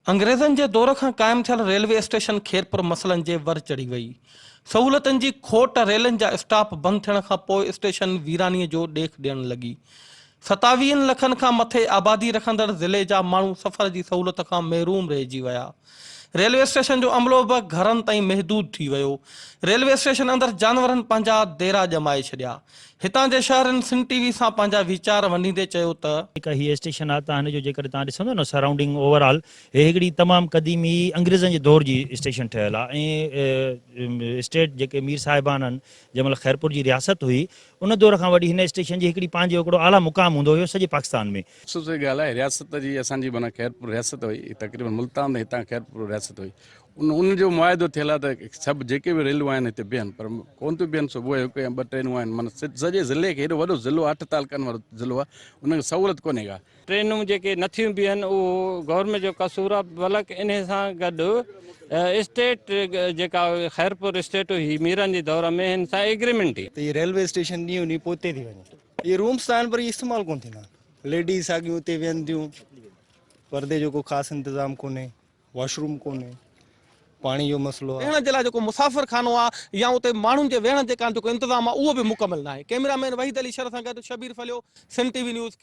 अंग्रेज़नि जे दौर खां क़ाइमु थियल रेलवे स्टेशन खेरपुर मसइलनि जे वर चढ़ी वई। सहूलियतुनि जी खोट, रेलनि जा स्टॉप बंदि थियण खां पोइ स्टेशन वीरानीअ जो ॾेख ॾियण लॻी। 27 लखनि खां मथे आबादी रखंदड़ ज़िले जा माण्हू सफ़र जी सहूलियत खां महरूम रहिजी विया। रेलवे स्टेशन जो अमलो बि घरनि ताईं महदूद थी वियो। रेलवे स्टेशन अंदरि जानवरनि पंहिंजा डेरा जमाए छॾिया। हितां जे शहरनि सिंध टीवी सां पंहिंजा वीचार वंडींदे चयो त हीअ स्टेशन आहे, तव्हां हिनजो जेकर तव्हां ॾिसंदो न सराउंडिंग ओवरऑल, हे हिकिड़ी तमामु क़दीमी अंग्रेज़नि जे दौर जी स्टेशन ठहियल आहे। ऐं स्टेट जेके मीर साहिबान आहिनि, जंहिं महिल खैरपुर जी रियासत हुई, उन दौर खां वठी हिन स्टेशन जी हिकिड़ी पंहिंजो हिकिड़ो आला मुक़ाम हूंदो हुयो सॼे पाकिस्तान में। सुठी ॻाल्हि आहे, रियासत जी असांजी माना खैरपुर रियासत हुई, तक़रीबन मुल्तान में हितां खैरपुर रियासत हुई। उनजो मुआइदो थियल आहे त सभु जेके बि रेलूं आहिनि हिते बीहनि, पर कोन थियूं बीहनि। सुबुह जो हिकु या ॿ ट्रेनूं आहिनि, माना सॼे ज़िले खे, हेॾो वॾो ज़िलो, 8 तालुकनि वारो ज़िलो आहे, उनखे सहूलियत कोन्हे का। ट्रेनूं जेके नथियूं बीहनि उहो गवर्नमेंट जो कसूर आहे। बल्कि इन सां गॾु स्टेट जेका खैरपुर स्टेट हुई मीरनि जे दौर में, हिन सां एग्रीमेंट हुई। तो ये रेलवे स्टेशन ॾींहों ॾींहुं पोते थी वञे। ये रूम्स आहिनि पर इस्तेमालु कोन थींदा। लेडीज़ साॻियूं उते वेहनि थियूं, परदे जो को ख़ासि इंतज़ाम कोन्हे, वॉशरूम कोन्हे, पाणी जो मसइलो आहे। वेहण जे लाइ जेको मुसाफ़िर खानो आहे या उते माण्हुनि जे वेहण जे कारण जेको इंतज़ाम आहे उहो बि मुकमल न आहे। कैमरामैन वहीद अली शर सां गॾु शबीर फलियो, सिंध टीवी न्यूज़।